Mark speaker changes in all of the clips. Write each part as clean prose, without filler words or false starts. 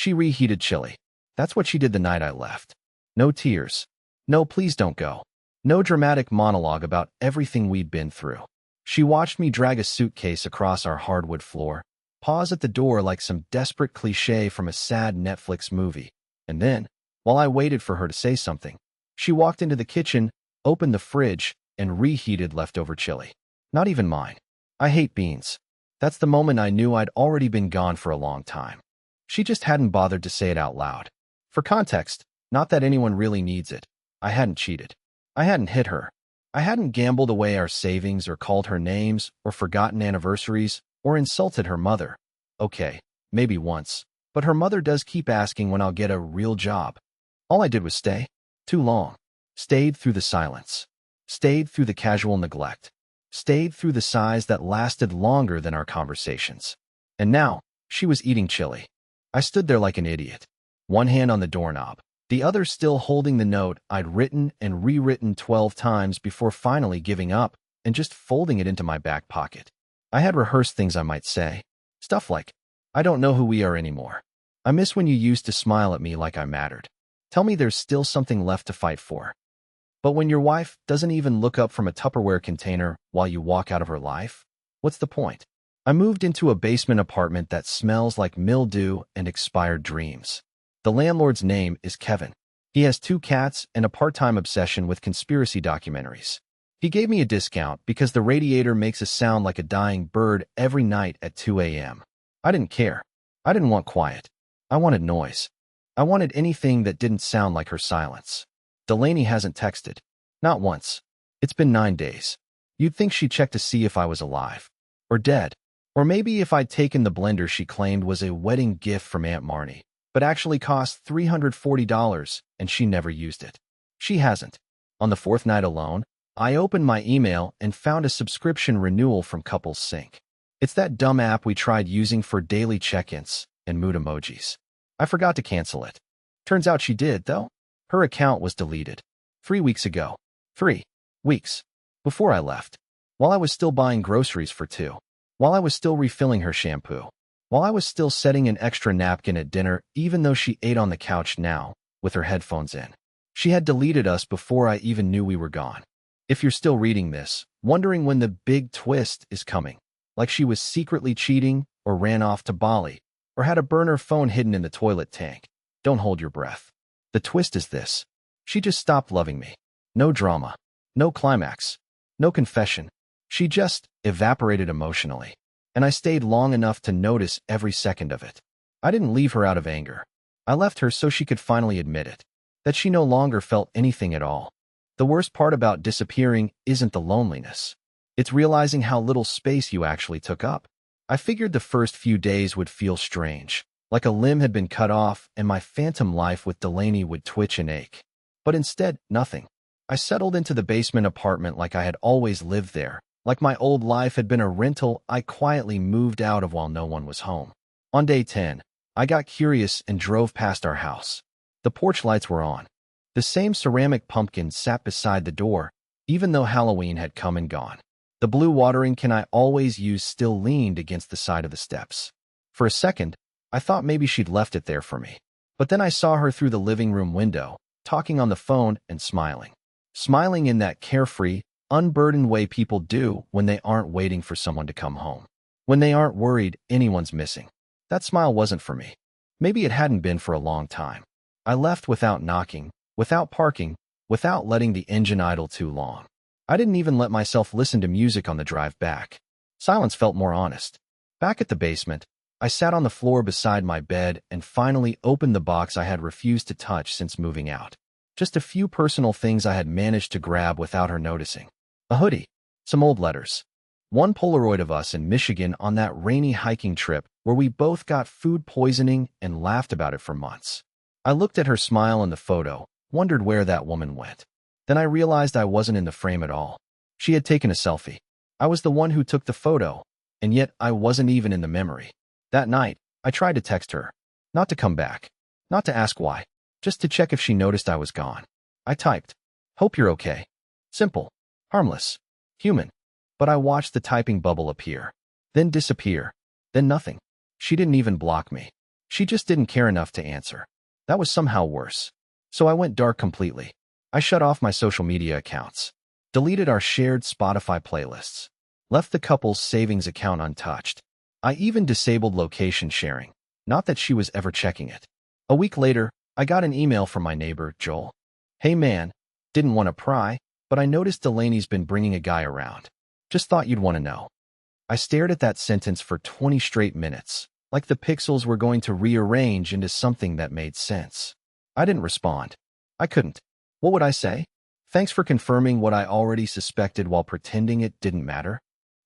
Speaker 1: She reheated chili. That's what she did the night I left. No tears. No please don't go. No dramatic monologue about everything we'd been through. She watched me drag a suitcase across our hardwood floor, pause at the door like some desperate cliché from a sad Netflix movie, and then, while I waited for her to say something, she walked into the kitchen, opened the fridge, and reheated leftover chili. Not even mine. I hate beans. That's the moment I knew I'd already been gone for a long time. She just hadn't bothered to say it out loud. For context, not that anyone really needs it, I hadn't cheated. I hadn't hit her. I hadn't gambled away our savings or called her names or forgotten anniversaries or insulted her mother. Okay, maybe once, but her mother does keep asking when I'll get a real job. All I did was stay. Too long. Stayed through the silence. Stayed through the casual neglect. Stayed through the sighs that lasted longer than our conversations. And now, she was eating chili. I stood there like an idiot, one hand on the doorknob, the other still holding the note I'd written and rewritten 12 times before finally giving up and just folding it into my back pocket. I had rehearsed things I might say. Stuff like, I don't know who we are anymore. I miss when you used to smile at me like I mattered. Tell me there's still something left to fight for. But when your wife doesn't even look up from a Tupperware container while you walk out of her life, what's the point? I moved into a basement apartment that smells like mildew and expired dreams. The landlord's name is Kevin. He has 2 cats and a part-time obsession with conspiracy documentaries. He gave me a discount because the radiator makes a sound like a dying bird every night at 2 a.m. I didn't care. I didn't want quiet. I wanted noise. I wanted anything that didn't sound like her silence. Delaney hasn't texted. Not once. It's been 9 days. You'd think she'd check to see if I was alive. Or dead. Or maybe if I'd taken the blender she claimed was a wedding gift from Aunt Marnie, but actually cost $340 and she never used it. She hasn't. On the 4th night alone, I opened my email and found a subscription renewal from Couples Sync. It's that dumb app we tried using for daily check-ins and mood emojis. I forgot to cancel it. Turns out she did, though. Her account was deleted 3 weeks ago. 3 weeks. Before I left. While I was still buying groceries for 2. While I was still refilling her shampoo. While I was still setting an extra napkin at dinner even though she ate on the couch now, with her headphones in. She had deleted us before I even knew we were gone. If you're still reading this, wondering when the big twist is coming, like she was secretly cheating or ran off to Bali, or had a burner phone hidden in the toilet tank, don't hold your breath. The twist is this. She just stopped loving me. No drama. No climax. No confession. She just evaporated emotionally. And I stayed long enough to notice every second of it. I didn't leave her out of anger. I left her so she could finally admit it. That she no longer felt anything at all. The worst part about disappearing isn't the loneliness. It's realizing how little space you actually took up. I figured the first few days would feel strange, like a limb had been cut off and my phantom life with Delaney would twitch and ache. But instead, nothing. I settled into the basement apartment like I had always lived there, like my old life had been a rental I quietly moved out of while no one was home. On day 10, I got curious and drove past our house. The porch lights were on. The same ceramic pumpkin sat beside the door, even though Halloween had come and gone. The blue watering can I always use still leaned against the side of the steps. For a second, I thought maybe she'd left it there for me. But then I saw her through the living room window, talking on the phone and smiling. Smiling in that carefree, unburdened way people do when they aren't waiting for someone to come home. When they aren't worried anyone's missing. That smile wasn't for me. Maybe it hadn't been for a long time. I left without knocking, without parking, without letting the engine idle too long. I didn't even let myself listen to music on the drive back. Silence felt more honest. Back at the basement, I sat on the floor beside my bed and finally opened the box I had refused to touch since moving out. Just a few personal things I had managed to grab without her noticing. A hoodie, some old letters, one Polaroid of us in Michigan on that rainy hiking trip where we both got food poisoning and laughed about it for months. I looked at her smile in the photo, wondered where that woman went. Then I realized I wasn't in the frame at all. She had taken a selfie. I was the one who took the photo, and yet I wasn't even in the memory. That night, I tried to text her. Not to come back. Not to ask why. Just to check if she noticed I was gone. I typed, "Hope you're okay." Simple. Harmless. Human. But I watched the typing bubble appear. Then disappear. Then nothing. She didn't even block me. She just didn't care enough to answer. That was somehow worse. So I went dark completely. I shut off my social media accounts, deleted our shared Spotify playlists, left the couple's savings account untouched. I even disabled location sharing, not that she was ever checking it. A week later, I got an email from my neighbor, Joel. "Hey man, didn't want to pry, but I noticed Delaney's been bringing a guy around. Just thought you'd want to know." I stared at that sentence for 20 straight minutes, like the pixels were going to rearrange into something that made sense. I didn't respond. I couldn't. What would I say? Thanks for confirming what I already suspected while pretending it didn't matter?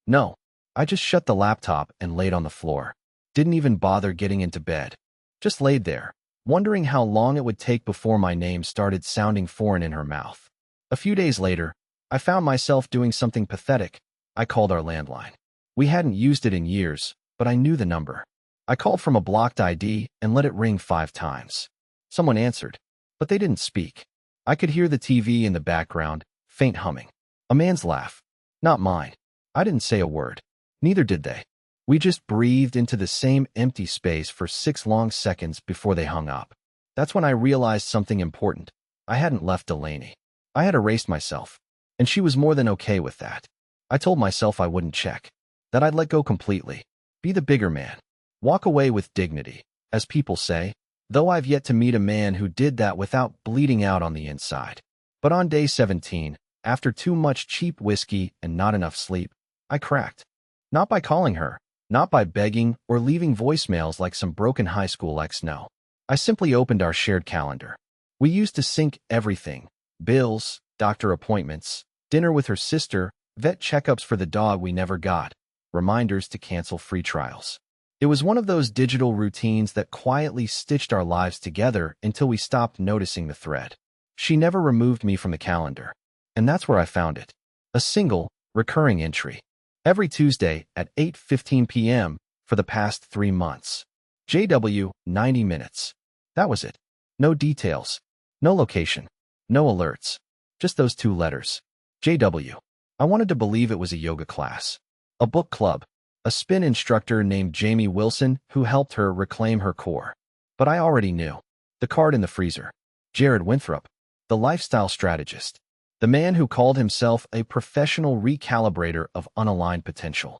Speaker 1: No. I just shut the laptop and laid on the floor. Didn't even bother getting into bed. Just laid there, wondering how long it would take before my name started sounding foreign in her mouth. A few days later, I found myself doing something pathetic. I called our landline. We hadn't used it in years, but I knew the number. I called from a blocked ID and let it ring 5 times. Someone answered, but they didn't speak. I could hear the TV in the background, faint humming. A man's laugh. Not mine. I didn't say a word. Neither did they. We just breathed into the same empty space for 6 long seconds before they hung up. That's when I realized something important. I hadn't left Delaney. I had erased myself, and she was more than okay with that. I told myself I wouldn't check, that I'd let go completely, be the bigger man, walk away with dignity, as people say, though I've yet to meet a man who did that without bleeding out on the inside. But on day 17, after too much cheap whiskey and not enough sleep, I cracked. Not by calling her, not by begging or leaving voicemails like some broken high school ex. No. I simply opened our shared calendar. We used to sync everything: bills, doctor appointments, dinner with her sister, vet checkups for the dog we never got, reminders to cancel free trials. It was one of those digital routines that quietly stitched our lives together until we stopped noticing the thread. She never removed me from the calendar. And that's where I found it. A single, recurring entry. Every Tuesday at 8:15 p.m. for the past 3 months. JW, 90 minutes. That was it. No details. No location. No alerts. Just those 2 letters. JW. I wanted to believe it was a yoga class, a book club, a spin instructor named Jamie Wilson who helped her reclaim her core. But I already knew. The card in the freezer. Jared Winthrop, the lifestyle strategist, the man who called himself a professional recalibrator of unaligned potential.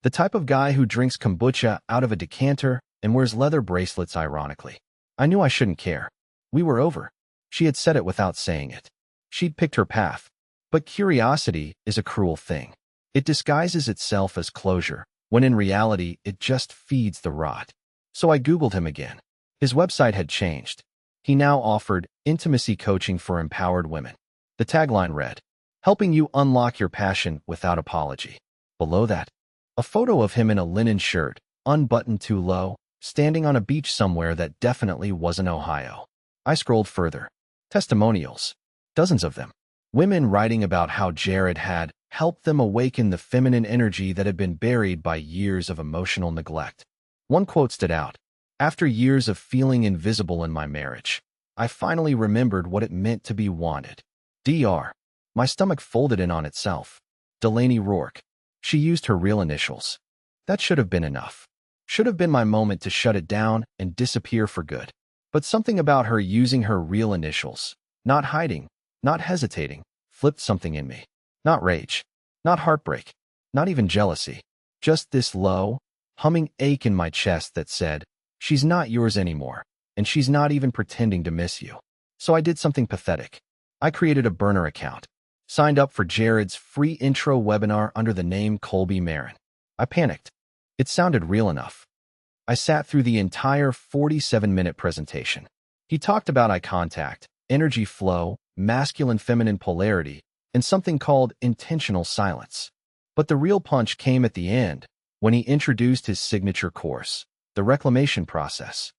Speaker 1: The type of guy who drinks kombucha out of a decanter and wears leather bracelets ironically. I knew I shouldn't care. We were over. She had said it without saying it. She'd picked her path. But curiosity is a cruel thing. It disguises itself as closure, when in reality it just feeds the rot. So I Googled him again. His website had changed. He now offered intimacy coaching for empowered women. The tagline read, "Helping you unlock your passion without apology." Below that, a photo of him in a linen shirt, unbuttoned too low, standing on a beach somewhere that definitely wasn't Ohio. I scrolled further. Testimonials. Dozens of them. Women writing about how Jared had helped them awaken the feminine energy that had been buried by years of emotional neglect. One quote stood out. "After years of feeling invisible in my marriage, I finally remembered what it meant to be wanted." Dr. My stomach folded in on itself. Delaney Rourke. She used her real initials. That should have been enough. Should have been my moment to shut it down and disappear for good. But something about her using her real initials, not hiding, not hesitating, flipped something in me. Not rage, not heartbreak, not even jealousy. Just this low, humming ache in my chest that said, she's not yours anymore, and she's not even pretending to miss you. So I did something pathetic. I created a burner account, signed up for Jared's free intro webinar under the name Colby Marin. I panicked. It sounded real enough. I sat through the entire 47-minute presentation. He talked about eye contact, energy flow, masculine-feminine polarity, and something called intentional silence. But the real punch came at the end, when he introduced his signature course, the reclamation process.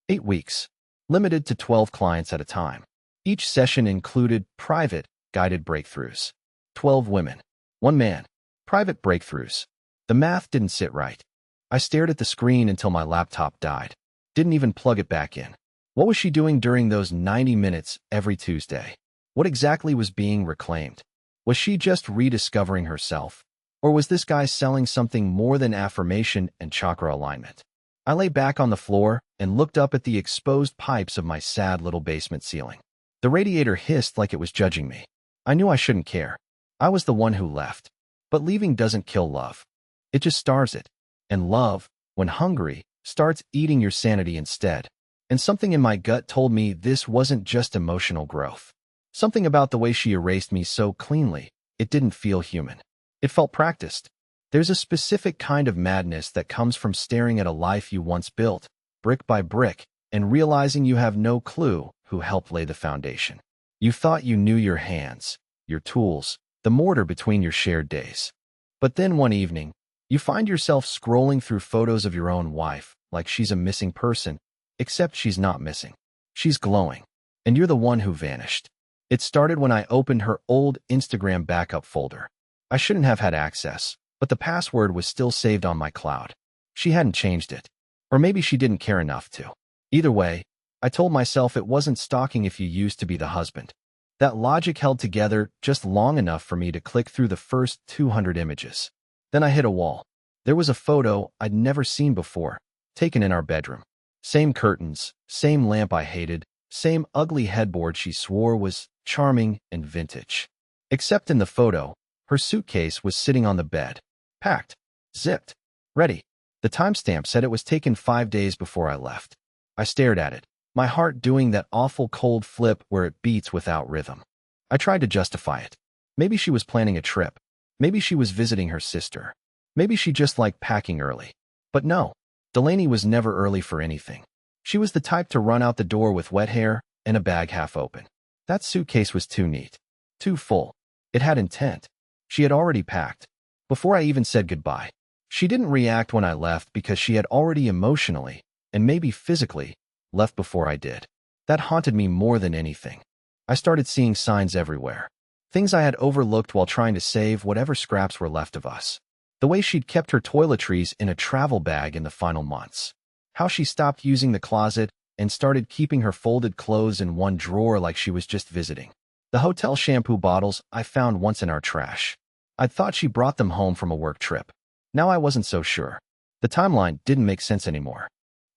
Speaker 1: 8 weeks, limited to 12 clients at a time. Each session included private, guided breakthroughs. 12 women, 1 man. Private breakthroughs. The math didn't sit right. I stared at the screen until my laptop died. Didn't even plug it back in. What was she doing during those 90 minutes every Tuesday? What exactly was being reclaimed? Was she just rediscovering herself? Or was this guy selling something more than affirmation and chakra alignment? I lay back on the floor, and looked up at the exposed pipes of my sad little basement ceiling. The radiator hissed like it was judging me. I knew I shouldn't care. I was the one who left. But leaving doesn't kill love. It just starves it. And love, when hungry, starts eating your sanity instead. And something in my gut told me this wasn't just emotional growth. Something about the way she erased me so cleanly, it didn't feel human. It felt practiced. There's a specific kind of madness that comes from staring at a life you once built, brick by brick, and realizing you have no clue who helped lay the foundation. You thought you knew your hands, your tools, the mortar between your shared days. But then one evening, you find yourself scrolling through photos of your own wife, like she's a missing person, except she's not missing. She's glowing. And you're the one who vanished. It started when I opened her old Instagram backup folder. I shouldn't have had access, but the password was still saved on my cloud. She hadn't changed it. Or maybe she didn't care enough to. Either way, I told myself it wasn't stalking if you used to be the husband. That logic held together just long enough for me to click through the first 200 images. Then I hit a wall. There was a photo I'd never seen before, taken in our bedroom. Same curtains, same lamp I hated, same ugly headboard she swore was charming and vintage. Except in the photo, her suitcase was sitting on the bed, packed, zipped, ready. The timestamp said it was taken 5 days before I left. I stared at it, my heart doing that awful cold flip where it beats without rhythm. I tried to justify it. Maybe she was planning a trip. Maybe she was visiting her sister. Maybe she just liked packing early. But no, Delaney was never early for anything. She was the type to run out the door with wet hair and a bag half open. That suitcase was too neat, too full. It had intent. She had already packed. Before I even said goodbye. She didn't react when I left because she had already emotionally, and maybe physically, left before I did. That haunted me more than anything. I started seeing signs everywhere. Things I had overlooked while trying to save whatever scraps were left of us. The way she'd kept her toiletries in a travel bag in the final months. How she stopped using the closet and started keeping her folded clothes in one drawer like she was just visiting. The hotel shampoo bottles I found once in our trash. I'd thought she brought them home from a work trip. Now I wasn't so sure. The timeline didn't make sense anymore.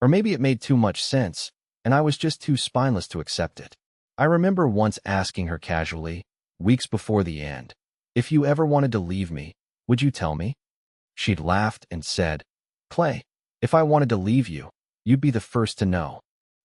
Speaker 1: Or maybe it made too much sense, and I was just too spineless to accept it. I remember once asking her casually, weeks before the end, if you ever wanted to leave me, would you tell me? She'd laughed and said, Clay, if I wanted to leave you, you'd be the first to know.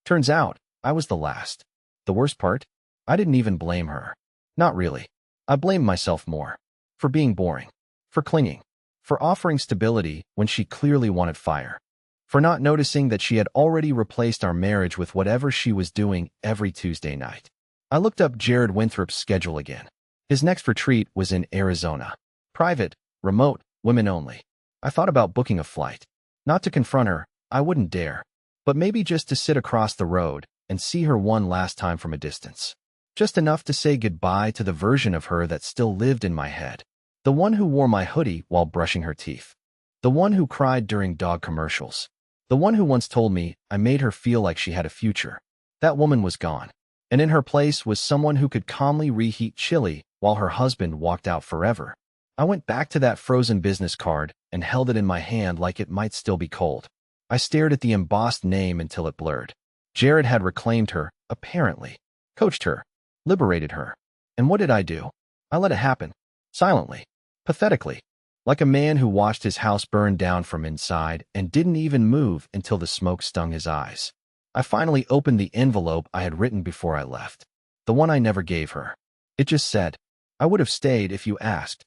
Speaker 1: Turns out, I was the last. The worst part? I didn't even blame her. Not really. I blamed myself more. For being boring. For clinging. For offering stability when she clearly wanted fire. For not noticing that she had already replaced our marriage with whatever she was doing every Tuesday night. I looked up Jared Winthrop's schedule again. His next retreat was in Arizona. Private, remote, women only. I thought about booking a flight. Not to confront her, I wouldn't dare. But maybe just to sit across the road and see her one last time from a distance. Just enough to say goodbye to the version of her that still lived in my head. The one who wore my hoodie while brushing her teeth. The one who cried during dog commercials. The one who once told me I made her feel like she had a future. That woman was gone. And in her place was someone who could calmly reheat chili while her husband walked out forever. I went back to that frozen business card and held it in my hand like it might still be cold. I stared at the embossed name until it blurred. Jared had reclaimed her, apparently. Coached her. Liberated her. And what did I do? I let it happen. Silently. Pathetically. Like a man who watched his house burn down from inside and didn't even move until the smoke stung his eyes. I finally opened the envelope I had written before I left. The one I never gave her. It just said, I would have stayed if you asked.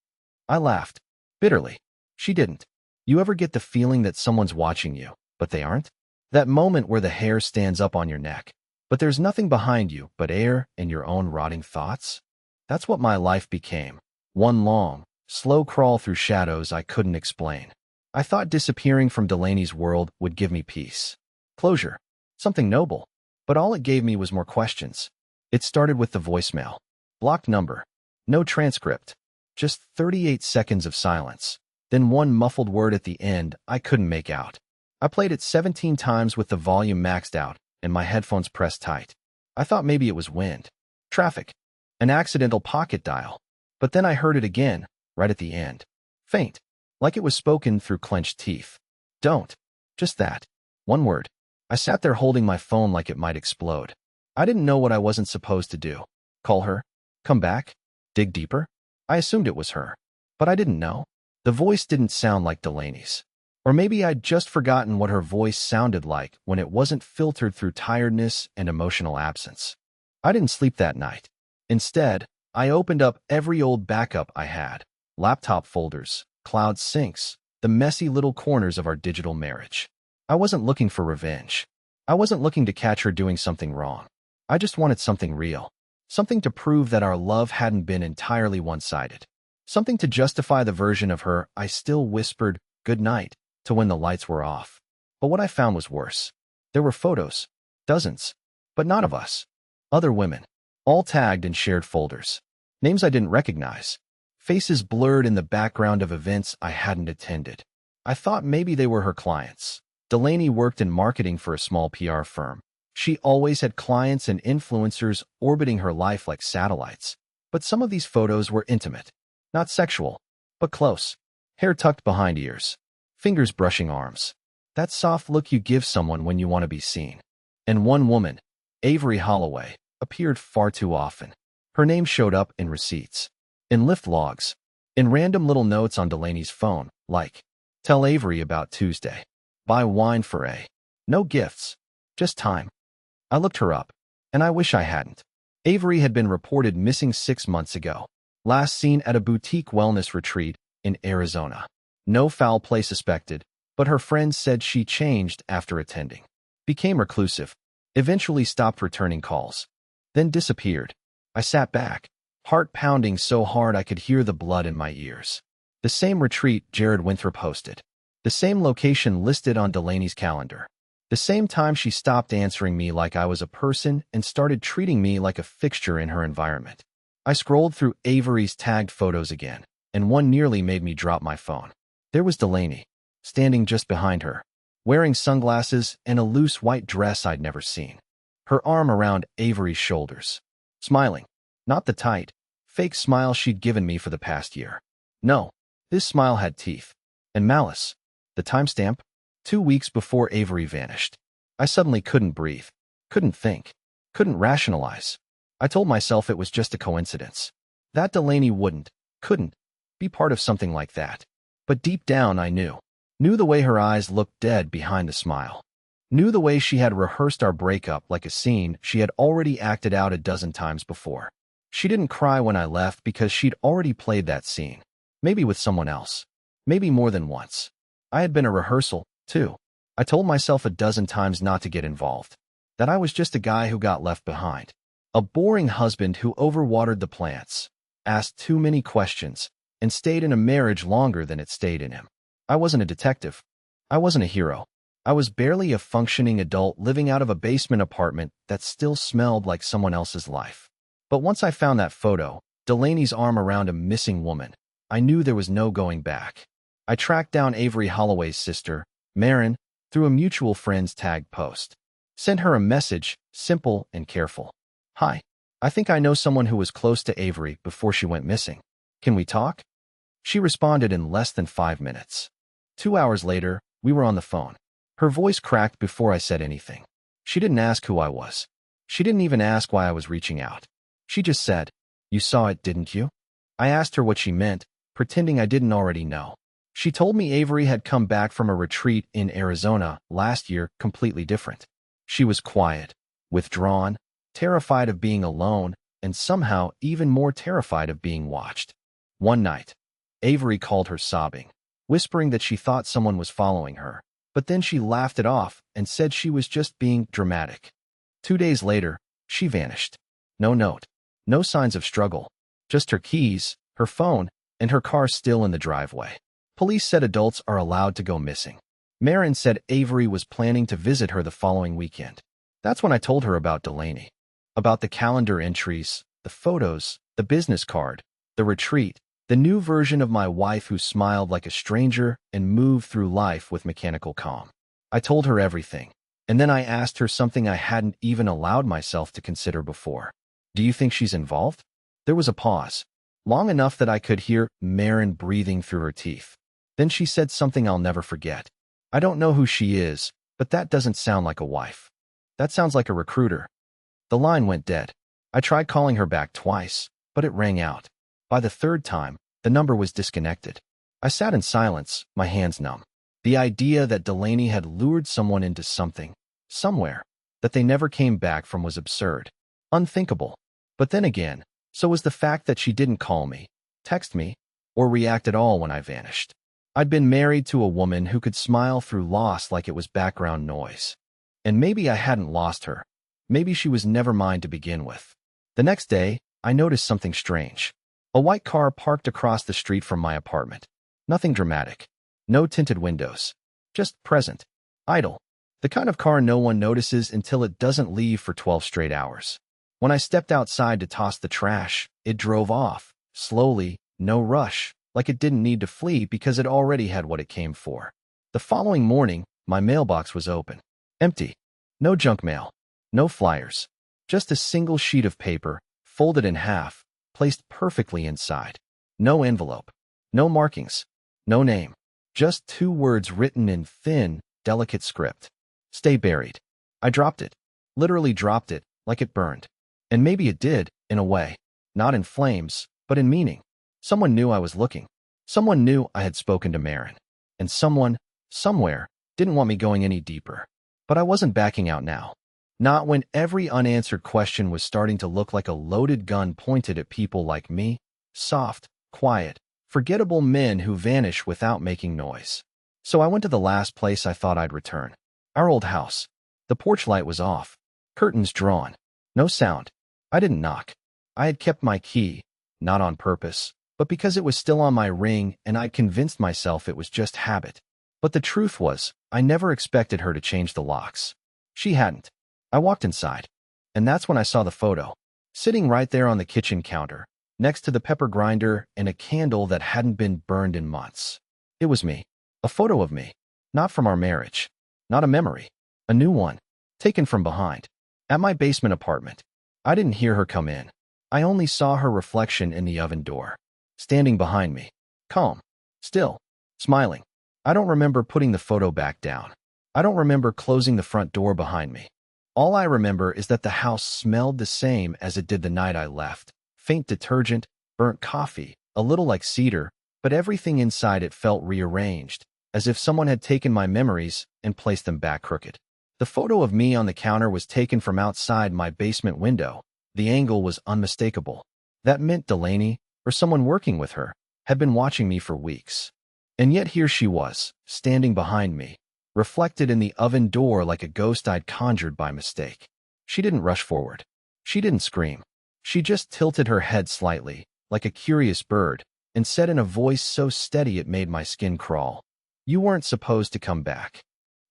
Speaker 1: I laughed. Bitterly. She didn't. You ever get the feeling that someone's watching you, but they aren't? That moment where the hair stands up on your neck, but there's nothing behind you but air and your own rotting thoughts? That's what my life became. One long, slow crawl through shadows I couldn't explain. I thought disappearing from Delaney's world would give me peace. Closure. Something noble. But all it gave me was more questions. It started with the voicemail. Blocked number. No transcript. Just 38 seconds of silence. Then one muffled word at the end I couldn't make out. I played it 17 times with the volume maxed out and my headphones pressed tight. I thought maybe it was wind. Traffic. An accidental pocket dial. But then I heard it again, right at the end. Faint. Like it was spoken through clenched teeth. Don't. Just that. One word. I sat there holding my phone like it might explode. I didn't know what I wasn't supposed to do. Call her? Come back? Dig deeper? I assumed it was her. But I didn't know. The voice didn't sound like Delaney's. Or maybe I'd just forgotten what her voice sounded like when it wasn't filtered through tiredness and emotional absence. I didn't sleep that night. Instead, I opened up every old backup I had. Laptop folders, cloud syncs, the messy little corners of our digital marriage. I wasn't looking for revenge. I wasn't looking to catch her doing something wrong. I just wanted something real. Something to prove that our love hadn't been entirely one-sided. Something to justify the version of her I still whispered good night to when the lights were off. But what I found was worse. There were photos, dozens, but not of us. Other women, all tagged in shared folders. Names I didn't recognize. Faces blurred in the background of events I hadn't attended. I thought maybe they were her clients. Delaney worked in marketing for a small PR firm. She always had clients and influencers orbiting her life like satellites. But some of these photos were intimate. Not sexual, but close. Hair tucked behind ears. Fingers brushing arms. That soft look you give someone when you want to be seen. And one woman, Avery Holloway, appeared far too often. Her name showed up in receipts, in Lyft logs, in random little notes on Delaney's phone, like, tell Avery about Tuesday. Buy wine for A. No gifts, just time. I looked her up, and I wish I hadn't. Avery had been reported missing 6 months ago, last seen at a boutique wellness retreat in Arizona. No foul play suspected, but her friends said she changed after attending. Became reclusive, eventually stopped returning calls, then disappeared. I sat back, heart pounding so hard I could hear the blood in my ears. The same retreat Jared Winthrop hosted. The same location listed on Delaney's calendar. The same time she stopped answering me like I was a person and started treating me like a fixture in her environment. I scrolled through Avery's tagged photos again, and one nearly made me drop my phone. There was Delaney, standing just behind her, wearing sunglasses and a loose white dress I'd never seen. Her arm around Avery's shoulders. Smiling. Not the tight, fake smile she'd given me for the past year. No, this smile had teeth. And malice. The timestamp? 2 weeks before Avery vanished. I suddenly couldn't breathe. Couldn't think. Couldn't rationalize. I told myself it was just a coincidence. That Delaney couldn't, be part of something like that. But deep down I knew. Knew the way her eyes looked dead behind the smile. Knew the way she had rehearsed our breakup like a scene she had already acted out a dozen times before. She didn't cry when I left because she'd already played that scene. Maybe with someone else. Maybe more than once. I had been a rehearsal, too. I told myself a dozen times not to get involved. That I was just a guy who got left behind. A boring husband who overwatered the plants, asked too many questions, and stayed in a marriage longer than it stayed in him. I wasn't a detective. I wasn't a hero. I was barely a functioning adult living out of a basement apartment that still smelled like someone else's life. But once I found that photo, Delaney's arm around a missing woman, I knew there was no going back. I tracked down Avery Holloway's sister, Marin, through a mutual friend's tagged post. Sent her a message, simple and careful. Hi, I think I know someone who was close to Avery before she went missing. Can we talk? She responded in less than 5 minutes. 2 hours later, we were on the phone. Her voice cracked before I said anything. She didn't ask who I was. She didn't even ask why I was reaching out. She just said, "You saw it, didn't you?" I asked her what she meant, pretending I didn't already know. She told me Avery had come back from a retreat in Arizona last year, completely different. She was quiet, withdrawn, terrified of being alone, and somehow even more terrified of being watched. One night, Avery called her sobbing, whispering that she thought someone was following her. But then she laughed it off and said she was just being dramatic. 2 days later, she vanished. No note, no signs of struggle, just her keys, her phone, and her car still in the driveway. Police said adults are allowed to go missing. Marin said Avery was planning to visit her the following weekend. That's when I told her about Delaney, about the calendar entries, the photos, the business card, the retreat, the new version of my wife who smiled like a stranger and moved through life with mechanical calm. I told her everything, and then I asked her something I hadn't even allowed myself to consider before. Do you think she's involved? There was a pause, long enough that I could hear Marin breathing through her teeth. Then she said something I'll never forget. I don't know who she is, But that doesn't sound like a wife. That sounds like a recruiter. The line went dead. I tried calling her back twice, but it rang out. By the third time, the number was disconnected. I sat in silence, my hands numb. The idea that Delaney had lured someone into something, somewhere, that they never came back from was absurd. Unthinkable. But then again, so was the fact that she didn't call me, text me, or react at all when I vanished. I'd been married to a woman who could smile through loss like it was background noise. And maybe I hadn't lost her. Maybe she was never mine to begin with. The next day, I noticed something strange. A white car parked across the street from my apartment. Nothing dramatic. No tinted windows. Just present. Idle. The kind of car no one notices until it doesn't leave for 12 straight hours. When I stepped outside to toss the trash, it drove off, slowly, no rush, like it didn't need to flee because it already had what it came for. The following morning, my mailbox was open. Empty. No junk mail. No flyers. Just a single sheet of paper, folded in half, placed perfectly inside. No envelope. No markings. No name. Just 2 words written in thin, delicate script. Stay buried. I dropped it. Literally dropped it, like it burned. And maybe it did, in a way. Not in flames, but in meaning. Someone knew I was looking. Someone knew I had spoken to Marin. And someone, somewhere, didn't want me going any deeper. But I wasn't backing out now. Not when every unanswered question was starting to look like a loaded gun pointed at people like me. Soft, quiet, forgettable men who vanish without making noise. So I went to the last place I thought I'd return. Our old house. The porch light was off. Curtains drawn. No sound. I didn't knock. I had kept my key, not on purpose, but because it was still on my ring and I'd convinced myself it was just habit. But the truth was, I never expected her to change the locks. She hadn't. I walked inside, and that's when I saw the photo, sitting right there on the kitchen counter, next to the pepper grinder and a candle that hadn't been burned in months. It was me. A photo of me. Not from our marriage. Not a memory. A new one. Taken from behind. At my basement apartment. I didn't hear her come in. I only saw her reflection in the oven door. Standing behind me. Calm. Still. Smiling. I don't remember putting the photo back down. I don't remember closing the front door behind me. All I remember is that the house smelled the same as it did the night I left. Faint detergent, burnt coffee, a little like cedar, but everything inside it felt rearranged, as if someone had taken my memories and placed them back crooked. The photo of me on the counter was taken from outside my basement window. The angle was unmistakable. That meant Delaney, or someone working with her, had been watching me for weeks. And yet here she was, standing behind me, reflected in the oven door like a ghost I'd conjured by mistake. She didn't rush forward. She didn't scream. She just tilted her head slightly, like a curious bird, and said in a voice so steady it made my skin crawl, "You weren't supposed to come back."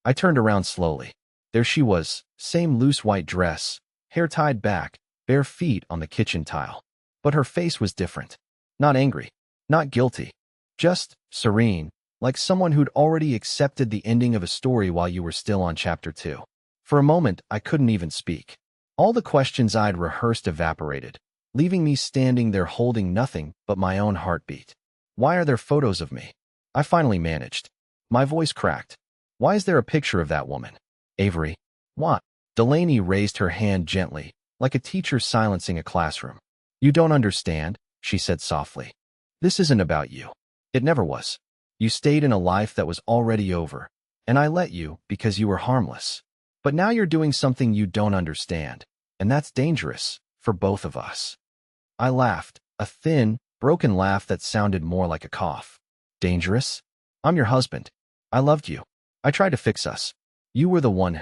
Speaker 1: I turned around slowly. There she was, same loose white dress, hair tied back, bare feet on the kitchen tile. But her face was different. Not angry. Not guilty. Just serene, like someone who'd already accepted the ending of a story while you were still on chapter 2. For a moment, I couldn't even speak. All the questions I'd rehearsed evaporated, leaving me standing there holding nothing but my own heartbeat. Why are there photos of me? I finally managed. My voice cracked. Why is there a picture of that woman? Avery. What? Delaney raised her hand gently, like a teacher silencing a classroom. You don't understand, she said softly. This isn't about you. It never was. You stayed in a life that was already over, and I let you because you were harmless. But now you're doing something you don't understand, and that's dangerous for both of us. I laughed, a thin, broken laugh that sounded more like a cough. Dangerous? I'm your husband. I loved you. I tried to fix us. You were the one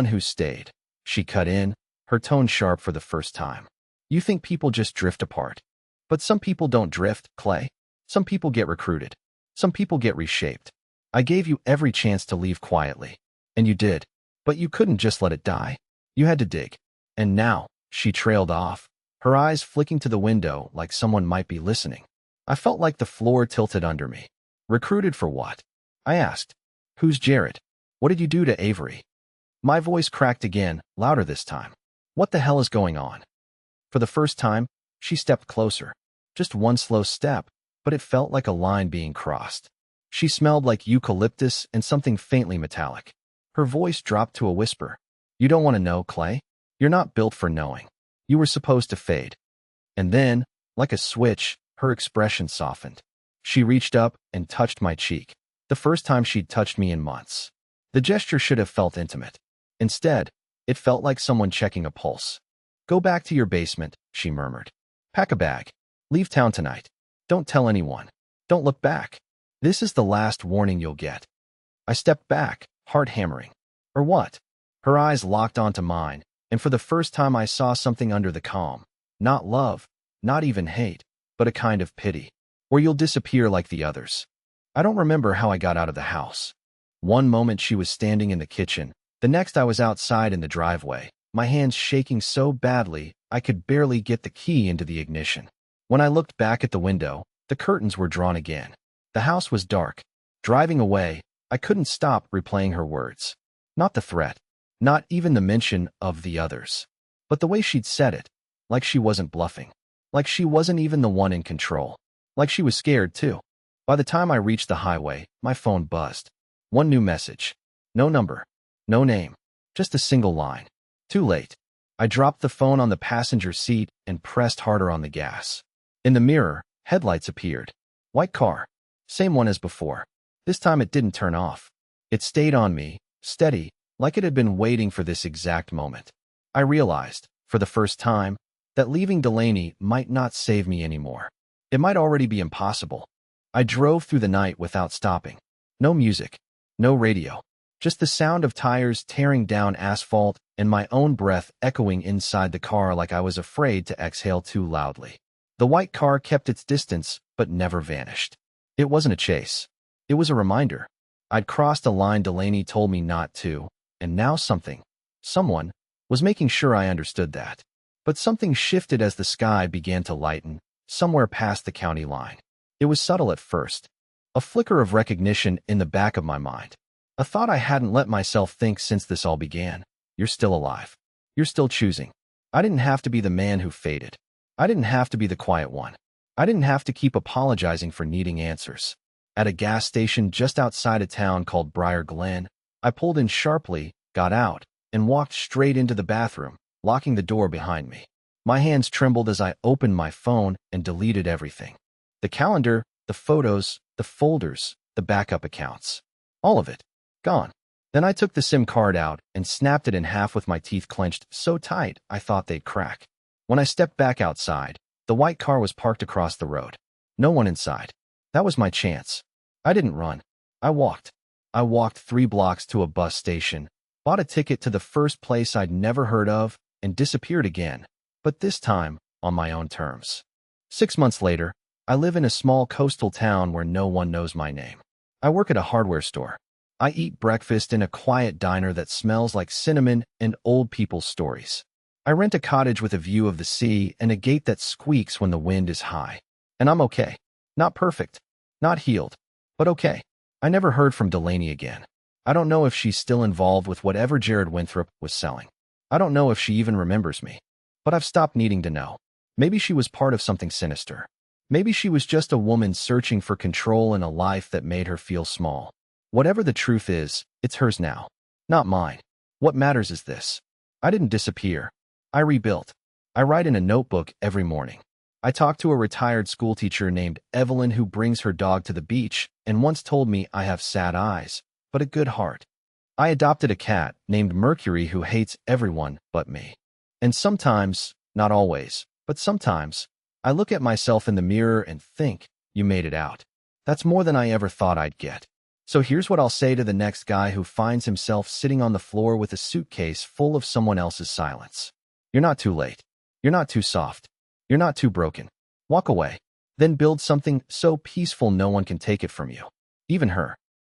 Speaker 1: who stayed. She cut in, her tone sharp for the first time. You think people just drift apart. But some people don't drift, Clay. Some people get recruited. Some people get reshaped. I gave you every chance to leave quietly. And you did. But you couldn't just let it die. You had to dig. And now, she trailed off, her eyes flicking to the window like someone might be listening. I felt like the floor tilted under me. Recruited for what? I asked. Who's Jared? What did you do to Avery? My voice cracked again, louder this time. What the hell is going on? For the first time, she stepped closer. Just one slow step, but it felt like a line being crossed. She smelled like eucalyptus and something faintly metallic. Her voice dropped to a whisper. You don't want to know, Clay? You're not built for knowing. You were supposed to fade. And then, like a switch, her expression softened. She reached up and touched my cheek. The first time she'd touched me in months. The gesture should have felt intimate. Instead, it felt like someone checking a pulse. Go back to your basement, she murmured. Pack a bag. Leave town tonight. Don't tell anyone. Don't look back. This is the last warning you'll get. I stepped back, heart hammering. Or what? Her eyes locked onto mine, and for the first time I saw something under the calm. Not love, not even hate, but a kind of pity. Where you'll disappear like the others. I don't remember how I got out of the house. One moment she was standing in the kitchen, the next I was outside in the driveway, my hands shaking so badly I could barely get the key into the ignition. When I looked back at the window, the curtains were drawn again. The house was dark. Driving away, I couldn't stop replaying her words. Not the threat, not even the mention of the others, but the way she'd said it, like she wasn't bluffing, like she wasn't even the one in control, like she was scared too. By the time I reached the highway, my phone buzzed. One new message. No number. No name. Just a single line. Too late. I dropped the phone on the passenger seat and pressed harder on the gas. In the mirror, headlights appeared. White car. Same one as before. This time it didn't turn off. It stayed on me, steady, like it had been waiting for this exact moment. I realized, for the first time, that leaving Delaney might not save me anymore. It might already be impossible. I drove through the night without stopping. No music. No radio. Just the sound of tires tearing down asphalt and my own breath echoing inside the car like I was afraid to exhale too loudly. The white car kept its distance, but never vanished. It wasn't a chase. It was a reminder. I'd crossed a line Delaney told me not to, and now someone, was making sure I understood that. But something shifted as the sky began to lighten, somewhere past the county line. It was subtle at first. A flicker of recognition in the back of my mind. A thought I hadn't let myself think since this all began. You're still alive. You're still choosing. I didn't have to be the man who faded. I didn't have to be the quiet one. I didn't have to keep apologizing for needing answers. At a gas station just outside a town called Briar Glen, I pulled in sharply, got out, and walked straight into the bathroom, locking the door behind me. My hands trembled as I opened my phone and deleted everything. The calendar, the photos, the folders, the backup accounts. All of it. Gone. Then I took the SIM card out and snapped it in half with my teeth clenched so tight I thought they'd crack. When I stepped back outside, the white car was parked across the road. No one inside. That was my chance. I didn't run. I walked. I walked 3 blocks to a bus station, bought a ticket to the first place I'd never heard of, and disappeared again, but this time on my own terms. 6 months later, I live in a small coastal town where no one knows my name. I work at a hardware store. I eat breakfast in a quiet diner that smells like cinnamon and old people's stories. I rent a cottage with a view of the sea and a gate that squeaks when the wind is high. And I'm okay. Not perfect. Not healed. But okay. I never heard from Delaney again. I don't know if she's still involved with whatever Jared Winthrop was selling. I don't know if she even remembers me. But I've stopped needing to know. Maybe she was part of something sinister. Maybe she was just a woman searching for control in a life that made her feel small. Whatever the truth is, it's hers now. Not mine. What matters is this. I didn't disappear. I rebuilt. I write in a notebook every morning. I talk to a retired schoolteacher named Evelyn who brings her dog to the beach and once told me I have sad eyes, but a good heart. I adopted a cat named Mercury who hates everyone but me. And sometimes, not always, but sometimes, I look at myself in the mirror and think, you made it out. That's more than I ever thought I'd get. So here's what I'll say to the next guy who finds himself sitting on the floor with a suitcase full of someone else's silence. You're not too late. You're not too soft. You're not too broken. Walk away. Then build something so peaceful no one can take it from you. Even her.